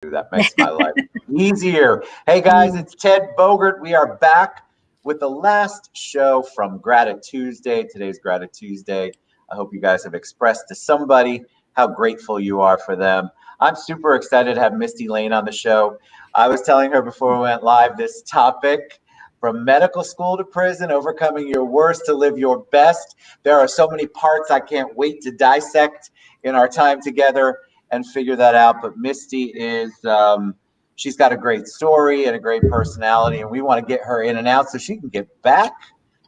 That makes my life easier. Hey guys, it's Ted Bogert. We are back with the last show from Gratitude Tuesday. Today's Gratitude Tuesday. I hope you guys have expressed to somebody how grateful you are for them. I'm super excited to have Mistie Layne on the show. I was telling her before we went live this topic, from medical school to prison, overcoming your worst to live your best. There are so many parts I can't wait to dissect in our time together and figure that out. But Mistie is, she's got a great story and a great personality, and we want to get her in and out so she can get back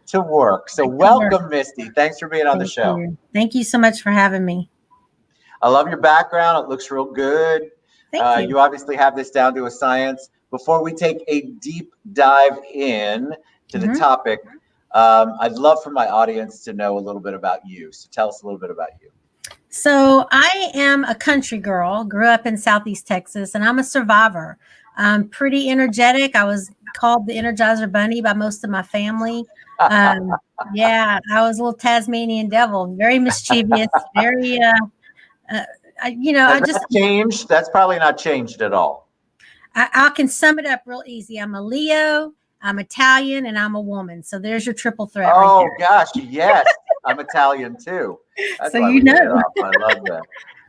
to work. So welcome, Mistie. Thanks for being on the show. Thank you so much for having me. I love your background. It looks real good. Thank you. You obviously have this down to a science. Before we take a deep dive in to the topic, I'd love for my audience to know a little bit about you. So tell us a little bit about you. So I am a country girl, grew up in Southeast Texas, and I'm a survivor. I'm pretty energetic. I was called the Energizer Bunny by most of my family. Yeah, I was a little Tasmanian devil, very mischievous, very, changed. That's probably not changed at all. I can sum it up real easy. I'm a Leo, I'm Italian, and I'm a woman. So there's your triple threat. Oh, right there. Gosh, yes. I'm Italian too. That's so you know. I love that.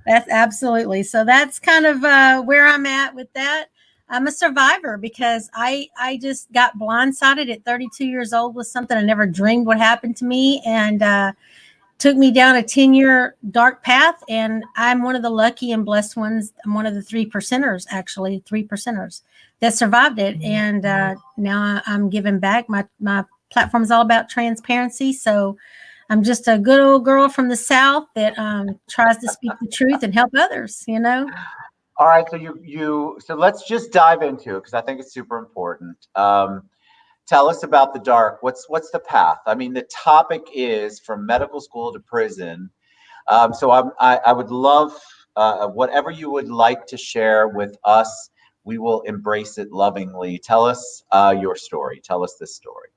That's absolutely. So that's kind of where I'm at with that. I'm a survivor because I just got blindsided at 32 years old with something I never dreamed would happen to me, and took me down a 10-year dark path. And I'm one of the lucky and blessed ones. I'm one of the 3%ers, actually 3%ers that survived it. And now I'm giving back. My platform is all about transparency. So I'm just a good old girl from the South that tries to speak the truth and help others, you know? All right. So let's just dive into it because I think it's super important. Tell us about the dark. What's the path? I mean, the topic is from medical school to prison. So I would love whatever you would like to share with us. We will embrace it lovingly. Tell us your story. Tell us this story.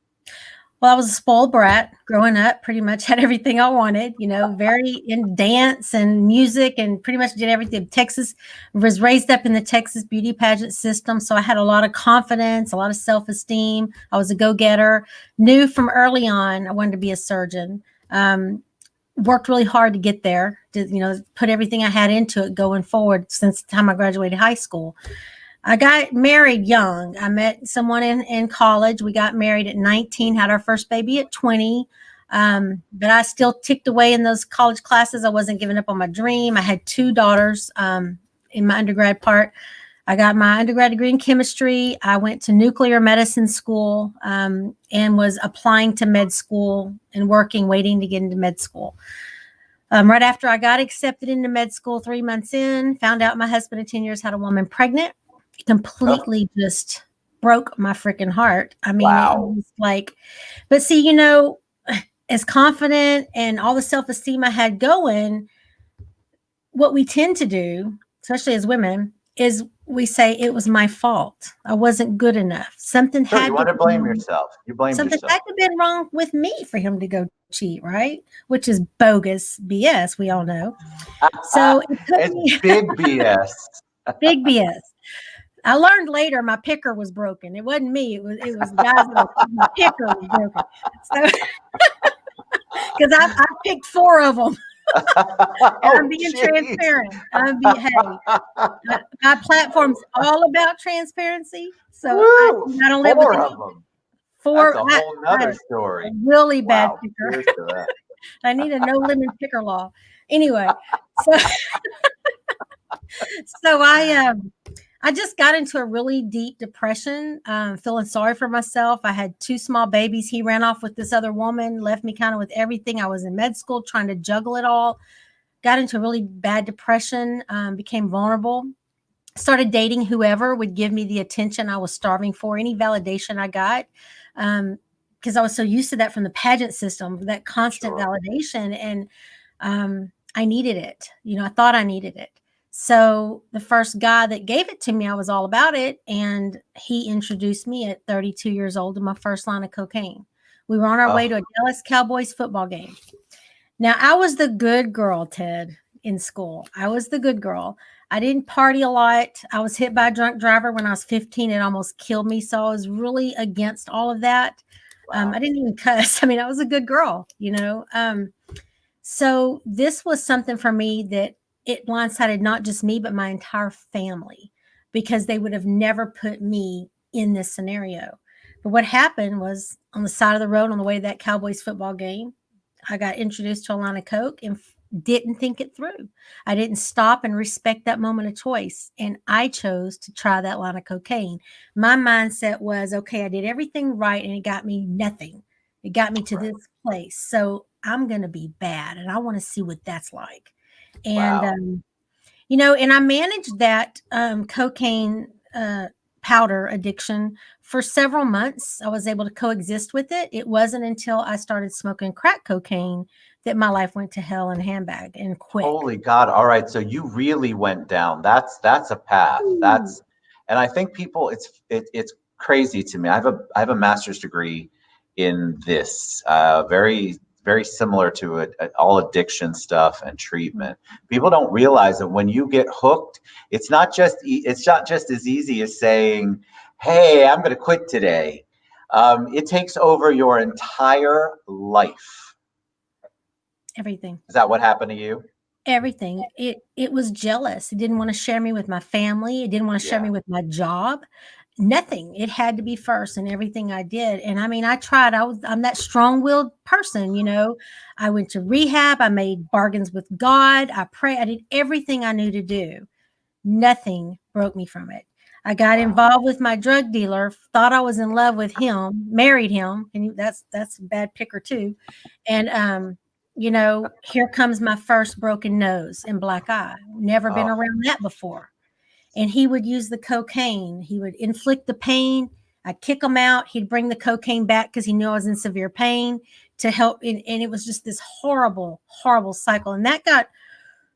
Well, I was a spoiled brat growing up, pretty much had everything I wanted, you know, very in dance and music and pretty much did everything. Texas, was raised up in the Texas beauty pageant system. So I had a lot of confidence, a lot of self-esteem. I was a go-getter, knew from early on I wanted to be a surgeon. Worked really hard to get there, to, put everything I had into it going forward since the time I graduated high school. I got married young. I met someone in college. We got married at 19, had our first baby at 20. But I still ticked away in those college classes. I wasn't giving up on my dream. I had 2 daughters in my undergrad part. I got my undergrad degree in chemistry. I went to nuclear medicine school and was applying to med school and working, waiting to get into med school. Right after I got accepted into med school, 3 months in, found out my husband of 10 years had a woman pregnant. Completely just broke my freaking heart. I mean, It was like, but see, as confident and all the self-esteem I had going, what we tend to do, especially as women, is we say it was my fault. I wasn't good enough. Something had you want to blame yourself. You blame yourself. Something had to have been wrong with me for him to go cheat, right? Which is bogus BS. We all know. So it's big BS. Big BS. I learned later my picker was broken. It wasn't me. It was guys. My picker was broken. So, because I picked 4 of them. I'm being transparent. My platform's all about transparency. So I don't live with 4 of them. 4. That's a whole nother story. A really bad picker. I need a no limit picker law. Anyway, so I just got into a really deep depression, feeling sorry for myself. I had 2 small babies. He ran off with this other woman, left me kind of with everything. I was in med school trying to juggle it all. Got into a really bad depression, became vulnerable. Started dating whoever would give me the attention I was starving for, any validation I got, because I was so used to that from the pageant system, that constant validation. And I needed it. I thought I needed it. So the first guy that gave it to me, I was all about it. And he introduced me at 32 years old to my first line of cocaine. We were on our way to a Dallas Cowboys football game. Now, I was the good girl, Ted, in school. I was the good girl. I didn't party a lot. I was hit by a drunk driver when I was 15. It almost killed me. So I was really against all of that. Wow. I didn't even cuss. I mean, I was a good girl, you know. So this was something for me that it blindsided not just me, but my entire family, because they would have never put me in this scenario. But what happened was, on the side of the road on the way to that Cowboys football game, I got introduced to a line of Coke and didn't think it through. I didn't stop and respect that moment of choice. And I chose to try that line of cocaine. My mindset was, okay, I did everything right and it got me nothing. It got me to Right. this place. So I'm going to be bad and I want to see what that's like. And, Wow. you know, and I managed that cocaine powder addiction for several months. I was able to coexist with it. It wasn't until I started smoking crack cocaine that my life went to hell in a handbag, and quick. Holy God. All right. So you really went down. That's a path. Ooh. That's and I think people it's crazy to me. I have a master's degree in this. Very similar to all addiction stuff and treatment. People don't realize that when you get hooked, it's not just as easy as saying, "Hey, I'm going to quit today." It takes over your entire life. Everything. Is that what happened to you? Everything. It was jealous. It didn't want to share me with my family. It didn't want to share Yeah. me with my job. Nothing. It had to be first in everything I did. And I mean, I tried. I'm that strong-willed person, you know. I went to rehab. I made bargains with God. I prayed. I did everything I knew to do. Nothing broke me from it. I got Wow. involved with my drug dealer, thought I was in love with him, married him, and that's a bad picker too. And you know, here comes my first broken nose and black eye. Never been Oh, around that before. And he would use the cocaine. He would inflict the pain. I'd kick him out. He'd bring the cocaine back because he knew I was in severe pain to help. And it was just this horrible, horrible cycle. And that got,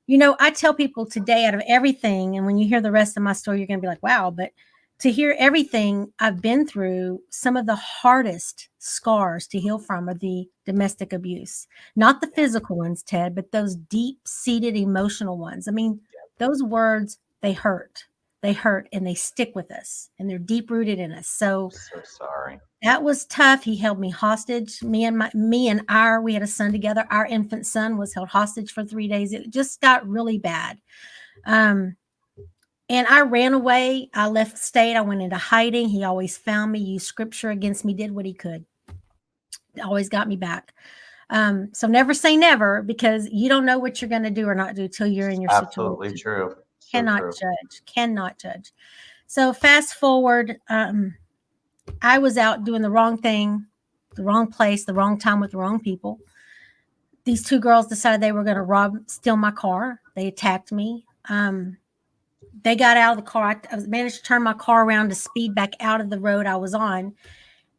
you know, I tell people today, out of everything, and when you hear the rest of my story, you're going to be like, wow. But to hear everything I've been through, some of the hardest scars to heal from are the domestic abuse, not the yeah. physical ones, Ted, but those deep seated emotional ones. I mean, those words, they hurt and they stick with us and they're deep rooted in us. I'm So so sorry. that was tough. He held me hostage. We had a son together. Our infant son was held hostage for 3 days. It just got really bad. Um, and I ran away. I left the state. I went into hiding. He always found me, used scripture against me, did what he could. Always got me back. So never say never, because you don't know what you're going to do or not do till you're in your Absolutely situation. true. So Cannot true. judge. Cannot judge. So fast forward. I was out doing the wrong thing, the wrong place, the wrong time with the wrong people. These two girls decided they were going to steal my car. They attacked me. They got out of the car. I managed to turn my car around to speed back out of the road I was on.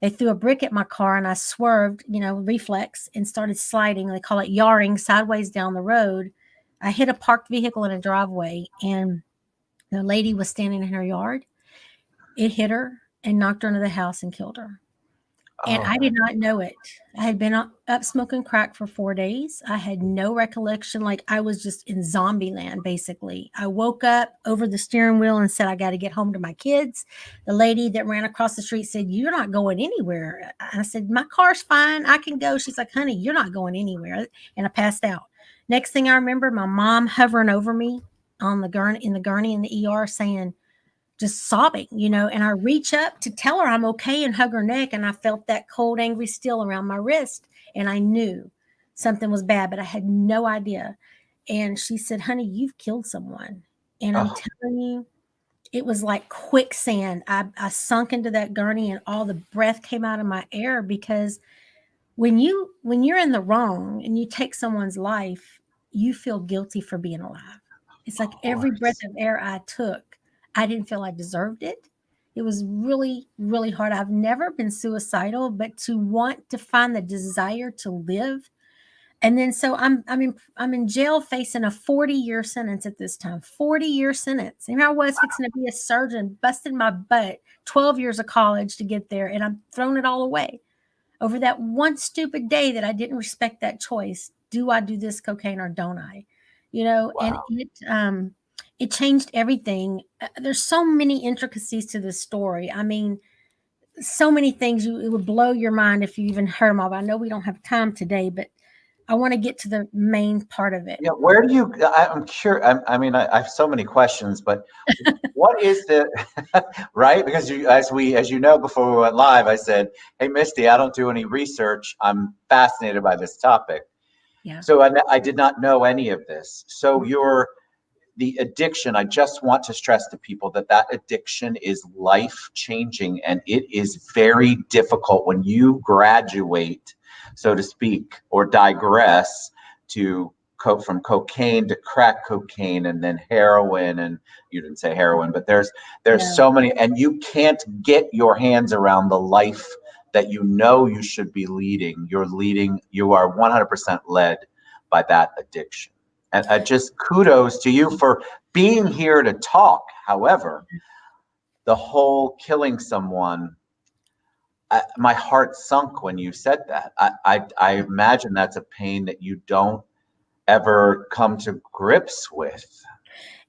They threw a brick at my car and I swerved, you know, reflex, and started sliding. They call it yarring, sideways down the road. I hit a parked vehicle in a driveway and the lady was standing in her yard. It hit her and knocked her into the house and killed her. And Oh I my did not know it. I had been up smoking crack for 4 days. I had no recollection. Like I was just in zombie land, basically. I woke up over the steering wheel and said, I got to get home to my kids. The lady that ran across the street said, you're not going anywhere. I said, my car's fine. I can go. She's like, honey, you're not going anywhere. And I passed out. Next thing I remember, my mom hovering over me on the gurney in the ER saying, just sobbing, you know, and I reach up to tell her I'm okay and hug her neck. And I felt that cold, angry steel around my wrist. And I knew something was bad, but I had no idea. And she said, honey, you've killed someone. And I'm oh telling you, it was like quicksand. I sunk into that gurney and all the breath came out of my air, because when you're in the wrong and you take someone's life, you feel guilty for being alive. It's like of every breath course. of air I took, I didn't feel I deserved it. It was really, really hard. I've never been suicidal, but to want to find the desire to live. And then so I'm in jail facing a 40-year sentence at this time. 40-year sentence. And I was fixing to be a surgeon, busted my butt, 12 years of college to get there, and I'm throwing it all away over that one stupid day that I didn't respect that choice. Do I do this cocaine or don't I? You know, and Wow. it changed everything. There's so many intricacies to this story. I mean, so many things it would blow your mind if you even heard them all. I know we don't have time today, but I want to get to the main part of it. Yeah, where do you? I'm curious. I mean, I have so many questions, but what is the right? Because as you know, before we went live, I said, "Hey, Misty, I don't do any research. I'm fascinated by this topic." Yeah. So I did not know any of this. So you're the addiction, I just want to stress to people that that addiction is life changing, and it is very difficult when you graduate, so to speak, or digress to from cocaine to crack cocaine and then heroin. And you didn't say heroin, but there's No. so many, and you can't get your hands around the life that you know you should be leading. You are 100% led by that addiction. And just kudos to you for being here to talk. However, the whole killing someone, my heart sunk when you said that. I imagine that's a pain that you don't ever come to grips with.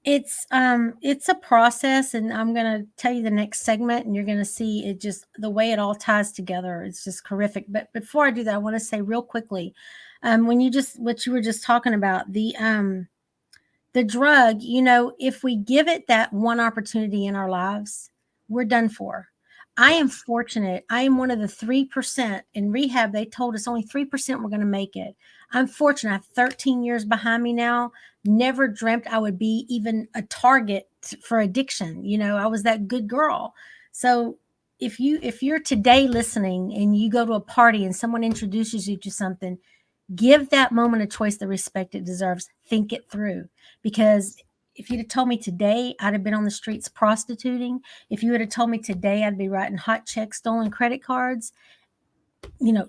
It's a process, and I'm gonna tell you the next segment, and you're gonna see it, just the way it all ties together. It's just horrific. But before I do that, I want to say real quickly, when you just what you were just talking about, the drug, if we give it that one opportunity in our lives, we're done for. I am fortunate. I am one of the 3% in rehab. They told us only 3% were going to make it. I'm fortunate. I have 13 years behind me now. Never dreamt I would be even a target for addiction. I was that good girl. So if you're today listening and you go to a party and someone introduces you to something, give that moment a choice the respect it deserves. Think it through. Because if you'd have told me today, I'd have been on the streets prostituting. If you would have told me today, I'd be writing hot checks, stolen credit cards,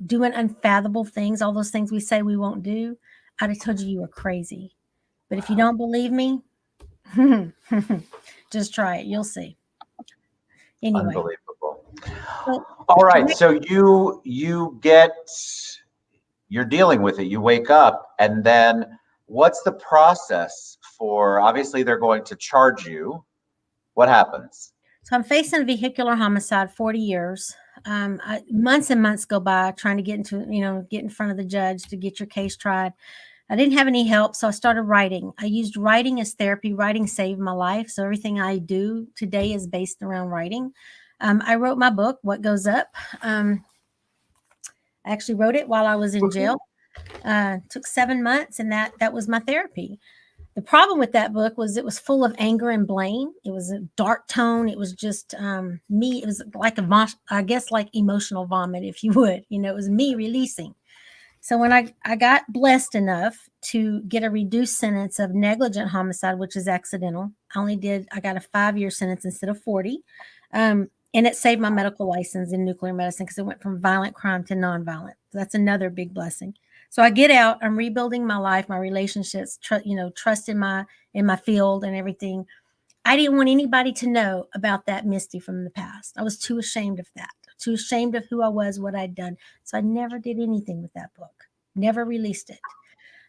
doing unfathomable things, all those things we say we won't do, I'd have told you were crazy. But if you don't believe me, just try it. You'll see. Anyway. Unbelievable. So, All right, so you're dealing with it. You wake up, and then what's the process for? Obviously, they're going to charge you. What happens? So I'm facing a vehicular homicide, 40 years. Months and months go by trying to get in front of the judge to get your case tried. I didn't have any help, so I started writing. I used writing as therapy. Writing saved my life. So everything I do today is based around writing. I wrote my book, What Goes Up. I actually wrote it while I was in jail. Took 7 months, and that was my therapy. The problem with that book was it was full of anger and blame. It was a dark tone. It was just me. It was like I guess like emotional vomit, if you would. It was me releasing. So when I got blessed enough to get a reduced sentence of negligent homicide, which is accidental, I got a 5-year sentence instead of 40. And it saved my medical license in nuclear medicine because it went from violent crime to nonviolent. So that's another big blessing. So I get out, I'm rebuilding my life, my relationships, trust in my field and everything. I didn't want anybody to know about that Misty from the past. I was too ashamed of that, too ashamed of who I was, what I'd done. So I never did anything with that book, never released it.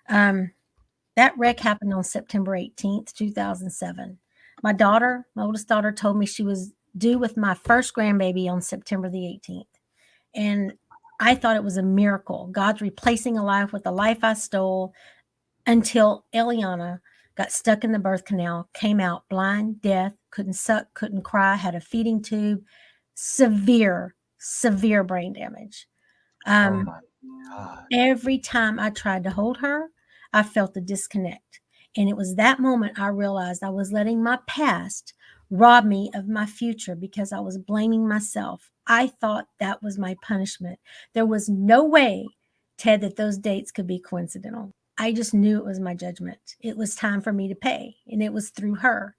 That wreck happened on September 18th, 2007. My oldest daughter, told me she was due with my first grandbaby on September the 18th. And I thought it was a miracle. God's replacing a life with the life I stole, until Eliana got stuck in the birth canal, came out blind, deaf, couldn't suck, couldn't cry, had a feeding tube, severe, severe brain damage. Oh Um, my God. every time I tried to hold her, I felt a disconnect. And it was that moment I realized I was letting my past rob me of my future because I was blaming myself. I thought that was my punishment. There was no way, Ted, that those dates could be coincidental. I just knew it was my judgment. It was time for me to pay, and it was through her.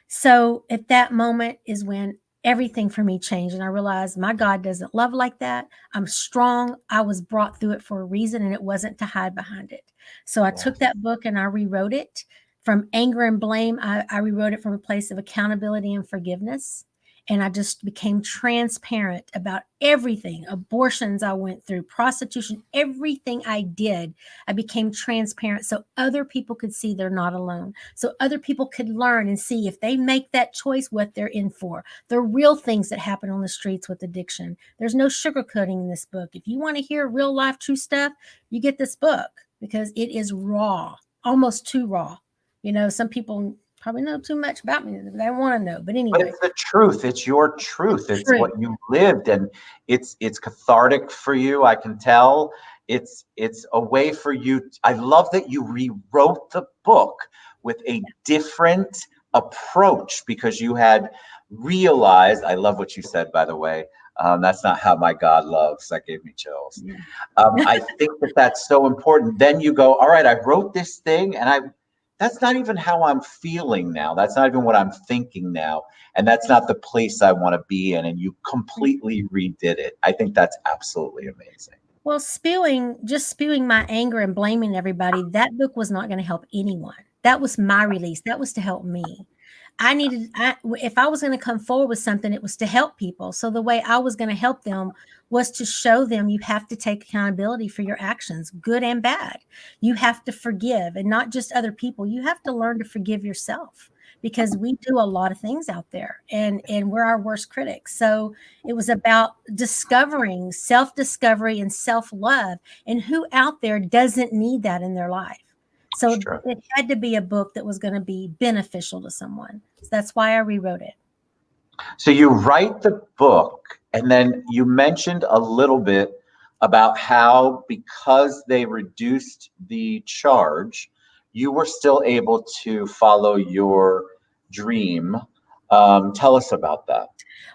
So at that moment is when everything for me changed. And I realized my God doesn't love like that. I'm strong. I was brought through it for a reason, and it wasn't to hide behind it. So I took that book and I rewrote it from anger and blame. I rewrote it from a place of accountability and forgiveness. And I just became transparent about everything, abortions I went through, prostitution, everything I did. I became transparent so other people could see they're not alone. So other people could learn and see if they make that choice what they're in for. The real things that happen on the streets with addiction. There's no sugarcoating in this book. If you want to hear real life true stuff, you get this book because it is raw, almost too raw. Some people probably know too much about me. They want to know. But But anyway, it's the truth. It's your truth. It's true. what you lived, and it's cathartic for you. I can tell. It's a way for you. I love that you rewrote the book with a different approach because you had realized. I love what you said, by the way. That's not how my God loves. That gave me chills. Yeah. I think that that's so important. Then you go, all right, I wrote this thing, and that's not even how I'm feeling now. That's not even what I'm thinking now. And that's not the place I want to be in. And you completely redid it. I think that's absolutely amazing. Well, just spewing my anger and blaming everybody, that book was not going to help anyone. That was my release. That was to help me. If I was going to come forward with something, it was to help people. So the way I was going to help them was to show them you have to take accountability for your actions, good and bad. You have to forgive, and not just other people. You have to learn to forgive yourself because we do a lot of things out there, and we're our worst critics. So it was about discovering self-discovery and self-love, and who out there doesn't need that in their life. So Sure. it had to be a book that was going to be beneficial to someone. So that's why I rewrote it. So you write the book, and then you mentioned a little bit about how because they reduced the charge, you were still able to follow your dream. Tell us about that.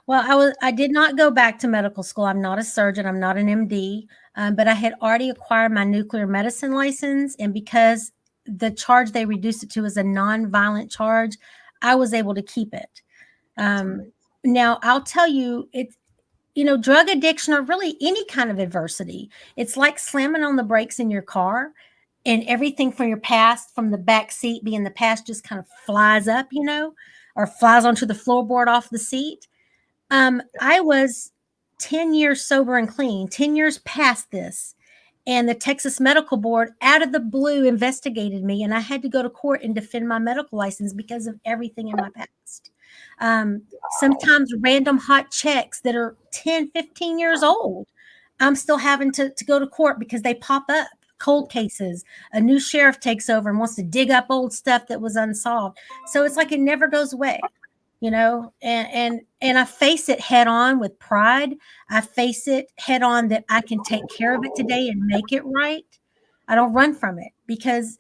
Well, I did not go back to medical school. I'm not a surgeon. I'm not an MD. But I had already acquired my nuclear medicine license, and because the charge they reduced it to is a non-violent charge, I was able to keep it. That's Um, amazing. Now I'll tell you, drug addiction or really any kind of adversity, it's like slamming on the brakes in your car, and everything from your past, from the back seat being the past, just kind of flies up, or flies onto the floorboard off the seat. I was 10 years sober and clean, 10 years past this. And the Texas Medical Board, out of the blue, investigated me, and I had to go to court and defend my medical license because of everything in my past. Sometimes random hot checks that are 10, 15 years old, I'm still having to go to court because they pop up. Cold cases, a new sheriff takes over and wants to dig up old stuff that was unsolved. So it's like it never goes away, and I face it head on with pride. I face it head on that I can take care of it today and make it right. I don't run from it because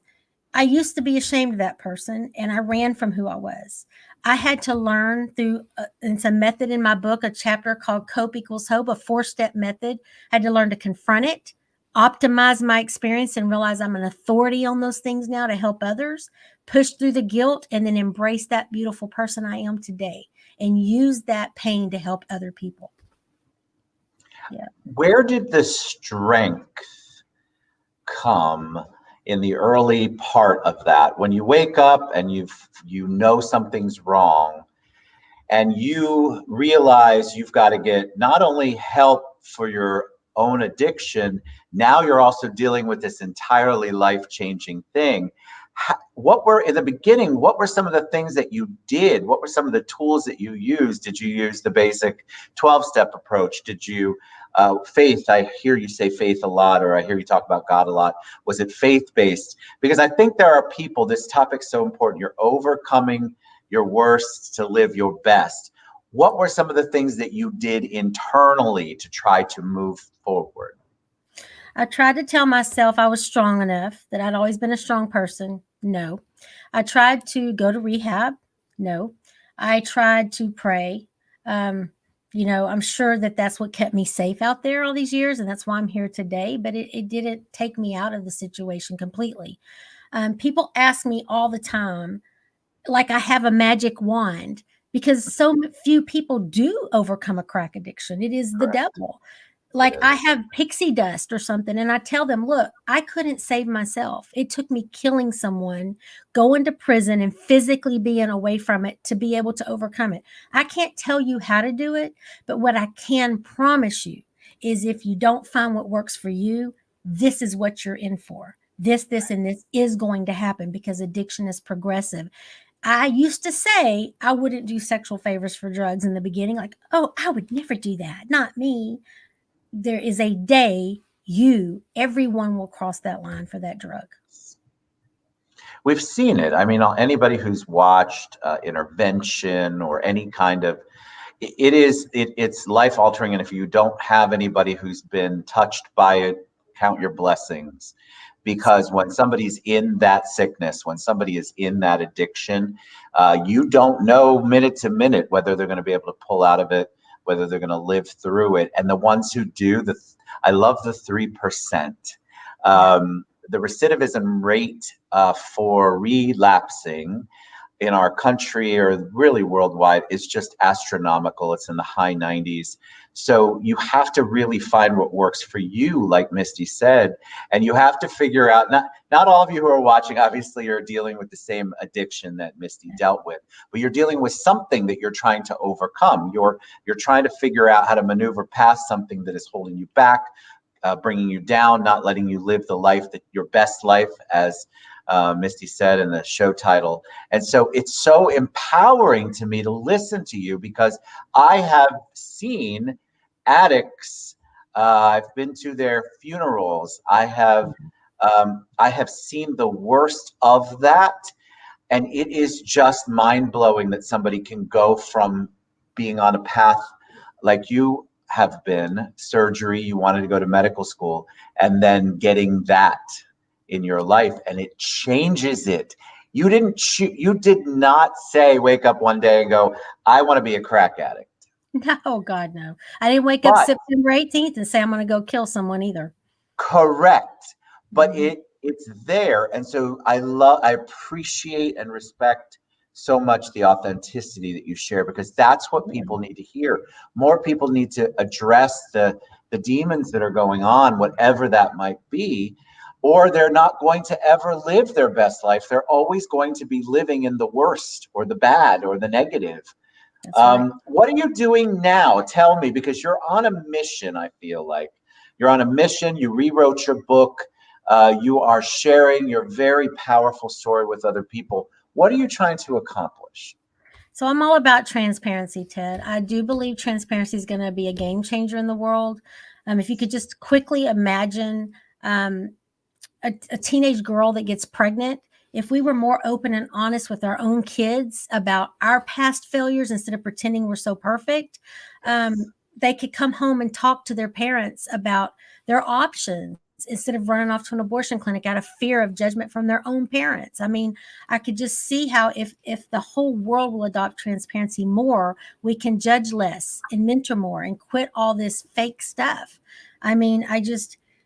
I used to be ashamed of that person, and I ran from who I was. I had to learn through, it's a method in my book, a chapter called Cope Equals Hope, a 4-step method. I had to learn to confront it, optimize my experience, and realize I'm an authority on those things now to help others, push through the guilt, and then embrace that beautiful person I am today and use that pain to help other people. Yeah. Where did the strength come in the early part of that when you wake up and you know something's wrong and you realize you've got to get not only help for your own addiction, now you're also dealing with this entirely life-changing thing. What were in the beginning, what were some of the things that you did? What were some of the tools that you used? Did you use the basic 12-step approach? Did you faith? I hear you say faith a lot, or I hear you talk about God a lot. Was it faith-based? Because I think there are people, this topic's so important. You're overcoming your worst to live your best. What were some of the things that you did internally to try to move forward? I tried to tell myself I was strong enough, that I'd always been a strong person. No. I tried to go to rehab. No. I tried to pray. I'm sure that that's what kept me safe out there all these years, and that's why I'm here today. But it didn't take me out of the situation completely. People ask me all the time, like I have a magic wand, because so few people do overcome a crack addiction. It is the Correct. devil. like I have pixie dust or something, and I tell them, look, I couldn't save myself. It took me killing someone, going to prison, and physically being away from it to be able to overcome it. I can't tell you how to do it, but what I can promise you is if you don't find what works for you, this is what you're in for. This, and this is going to happen because addiction is progressive. I used to say I wouldn't do sexual favors for drugs in the beginning, like, oh, I would never do that. Not me. There is a day everyone will cross that line for that drug. We've seen it. I mean, anybody who's watched intervention or any kind of it's life altering, and if you don't have anybody who's been touched by it, count your blessings, because when somebody's in that sickness, when somebody is in that addiction, you don't know minute to minute whether they're going to be able to pull out of it, whether they're going to live through it. And the ones who do, I love the 3%. The recidivism rate for relapsing in our country or really worldwide is just astronomical. It's in the high 90s. So you have to really find what works for you, like Misty said, and you have to figure out, not all of you who are watching, obviously you're dealing with the same addiction that Misty dealt with, but you're dealing with something that you're trying to overcome. You're trying to figure out how to maneuver past something that is holding you back, bringing you down, not letting you live the life that your best life, as Misty said in the show title. And so it's so empowering to me to listen to you, because I have seen addicts. I've been to their funerals. I have seen the worst of that. And it is just mind blowing that somebody can go from being on a path like you have been, surgery, you wanted to go to medical school, and then getting that in your life, and it changes it. You did not say, wake up one day and go, I want to be a crack addict. No, God, no. I didn't wake up But September 18th and say I'm going to go kill someone either. correct. But Mhm. it's there. And so I appreciate and respect so much the authenticity that you share, because that's what people need to hear. More people need to address the demons that are going on, whatever that might be, or they're not going to ever live their best life. They're always going to be living in the worst or the bad or the negative. That's right. What are you doing now? Tell me, because you're on a mission. I feel like you're on a mission. You rewrote your book. You are sharing your very powerful story with other people. What are you trying to accomplish? So I'm all about transparency, Ted. I do believe transparency is going to be a game changer in the world. If you could just quickly imagine um, a teenage girl that gets pregnant, if we were more open and honest with our own kids about our past failures instead of pretending we're so perfect, they could come home and talk to their parents about their options instead of running off to an abortion clinic out of fear of judgment from their own parents. I mean, I could just see how if the whole world will adopt transparency more, we can judge less and mentor more and quit all this fake stuff. I mean,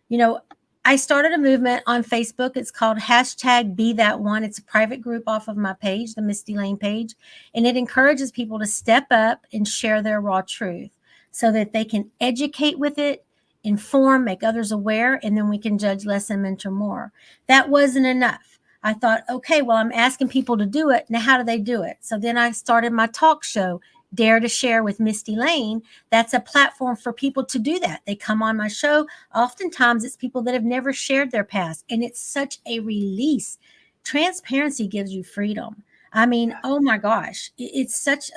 you know, I started a movement on Facebook. It's called hashtag Be That One. It's a private group off of my page, the Mistie Layne page, and it encourages people to step up and share their raw truth so that they can educate with it, inform, make others aware, and then we can judge less and mentor more. That wasn't enough. I thought, okay, well, I'm asking people to do it. Now, how do they do it? So then I started my talk show, Dare to Share with Mistie Layne. That's a platform for people to do that. They come on my show. Oftentimes, it's people that have never shared their past, and it's such a release. Transparency gives you freedom. I mean, oh my gosh, it's such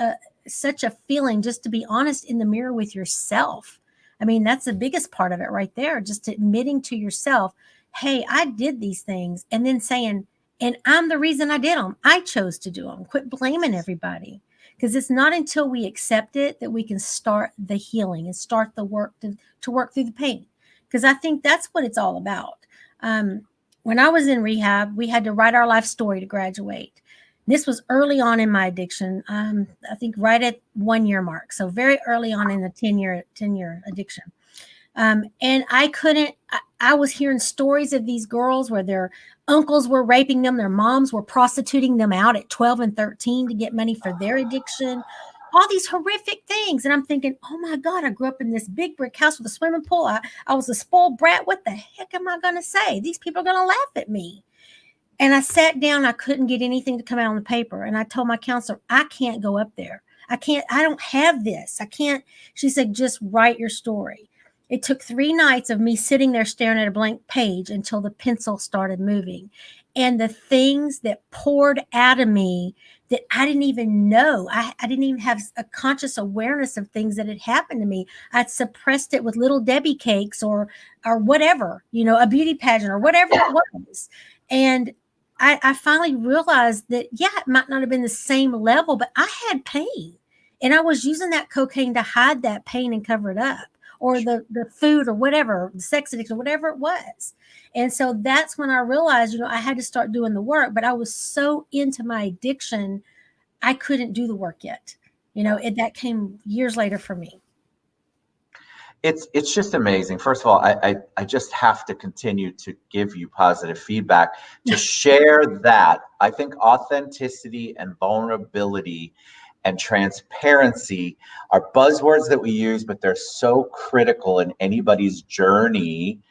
a feeling just to be honest in the mirror with yourself. I mean, that's the biggest part of it right there. Just admitting to yourself, hey, I did these things, and then saying, and I'm the reason I did them. I chose to do them. Quit blaming everybody, because it's not until we accept it that we can start the healing and start the work to work through the pain. Because I think that's what it's all about. When I was in rehab, we had to write our life story to graduate. This was early on in my addiction. I think right at 1 year mark. So very early on in the 10-year addiction. And I was hearing stories of these girls where their uncles were raping them, their moms were prostituting them out at 12 and 13 to get money for their addiction. all these horrific things. And I'm thinking, oh my God, I grew up in this big brick house with a swimming pool. I was a spoiled brat. What the heck am I going to say? These people are going to laugh at me. And I sat down. I couldn't get anything to come out on the paper. And I told my counselor, I can't go up there. I don't have this. I can't. She said, just write your story. It took 3 nights of me sitting there staring at a blank page until the pencil started moving. And the things that poured out of me that I didn't even know, I didn't even have a conscious awareness of things that had happened to me. I'd suppressed it with little Debbie cakes or whatever, a beauty pageant or whatever it was. And I finally realized that, yeah, it might not have been the same level, but I had pain. And I was using that cocaine to hide that pain and cover it up, or the food or whatever, the sex addiction, whatever it was. And so that's when I realized, I had to start doing the work, but I was so into my addiction, I couldn't do the work yet. That came years later for me. It's just amazing. First of all, I just have to continue to give you positive feedback, to share that. I think authenticity and vulnerability and transparency are buzzwords that we use, but they're so critical in anybody's journey.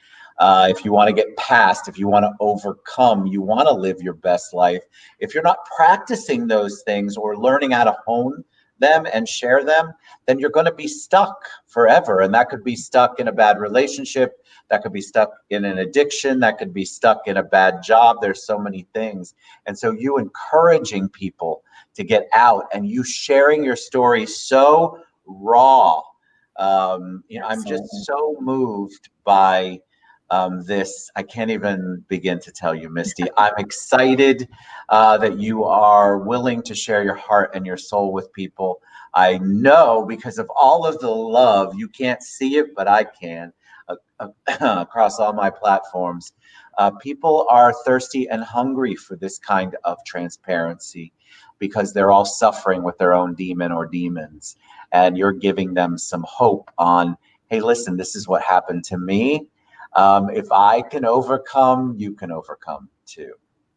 If you want to get past, if you want to overcome, you want to live your best life. If you're not practicing those things or learning how to hone them and share them, then you're going to be stuck forever. And that could be stuck in a bad relationship. That could be stuck in an addiction. That could be stuck in a bad job. There's so many things. And so you encouraging people to get out and you sharing your story so raw. I'm just so moved by this. I can't even begin to tell you, Mistie. I'm excited that you are willing to share your heart and your soul with people. I know because of all of the love, you can't see it, but I can, across all my platforms. People are thirsty and hungry for this kind of transparency because they're all suffering with their own demon or demons. And you're giving them some hope on, hey, listen, this is what happened to me. If I can overcome, you can overcome too.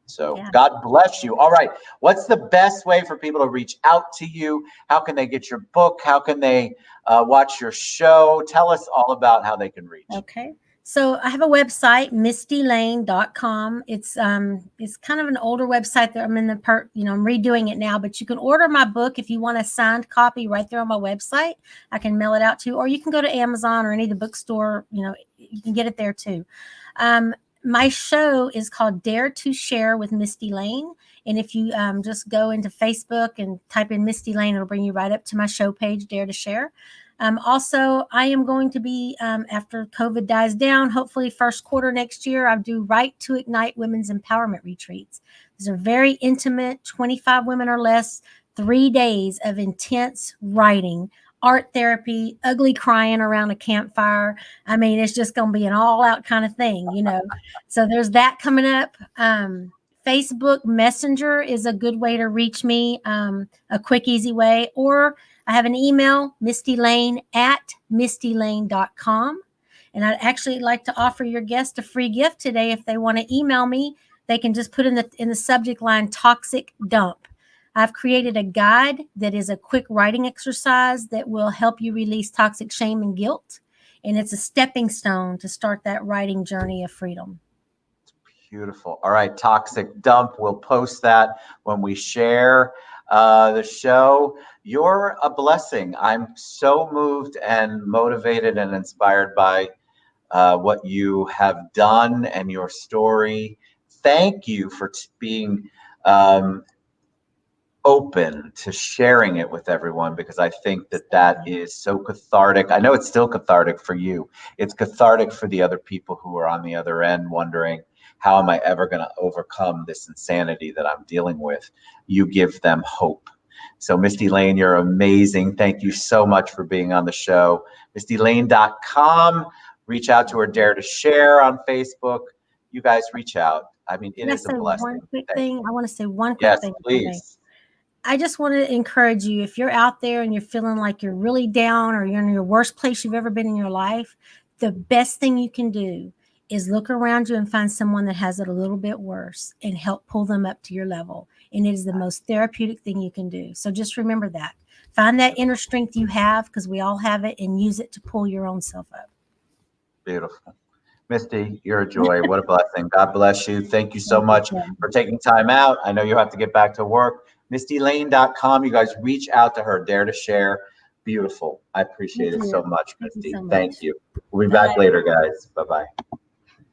So yeah. God bless you. All right. What's the best way for people to reach out to you? How can they get your book? How can they watch your show? Tell us all about how they can reach. Okay. So I have a website, mistielayne.com. It's kind of an older website that I'm I'm redoing it now, but you can order my book if you want a signed copy right there on my website. I can mail it out to you, or you can go to Amazon or any of the bookstore, you can get it there too. My show is called Dare to Share with Mistie Layne. And if you just go into Facebook and type in Mistie Layne, it'll bring you right up to my show page, Dare to Share. Also, I am going to be, after COVID dies down, hopefully first quarter next year, I do Right to Ignite Women's Empowerment Retreats. These are very intimate, 25 women or less, 3 days of intense writing, art therapy, ugly crying around a campfire. I mean, it's just going to be an all-out kind of thing, So there's that coming up. Facebook Messenger is a good way to reach me, a quick, easy way. Or I have an email, mistielayne@mistielayne.com. And I'd actually like to offer your guest a free gift today. If they want to email me, they can just put in the subject line, Toxic Dump. I've created a guide that is a quick writing exercise that will help you release toxic shame and guilt. And it's a stepping stone to start that writing journey of freedom. Beautiful. All right, Toxic Dump. We'll post that when we share the show. You're a blessing. I'm so moved and motivated and inspired by what you have done and your story. Thank you for being open to sharing it with everyone, because I think that is so cathartic. I know it's still cathartic for you. It's cathartic for the other people who are on the other end wondering, how am I ever going to overcome this insanity that I'm dealing with? You give them hope. So Mistie Layne, you're amazing. Thank you so much for being on the show. MistieLayne.com. Reach out to her, Dare to Share on Facebook. You guys reach out. I mean, it is a blessing. One quick thing. I want to say one quick thing. Yes, please. I just want to encourage you, if you're out there and you're feeling like you're really down or you're in your worst place you've ever been in your life, the best thing you can do is look around you and find someone that has it a little bit worse and help pull them up to your level. And it is the most therapeutic thing you can do. So just remember that. find that inner strength you have, because we all have it, and use it to pull your own self up. Beautiful. Mistie, you're a joy. What a blessing. God bless you. Thank you so Thank you, much Ted. for taking time out. I know you have to get back to work. MistieLayne.com. You guys reach out to her. Dare to share. Beautiful. I appreciate Thank it you. so much, Thank you Mistie. so Thank much. you. We'll be Bye. back later, guys. Bye-bye.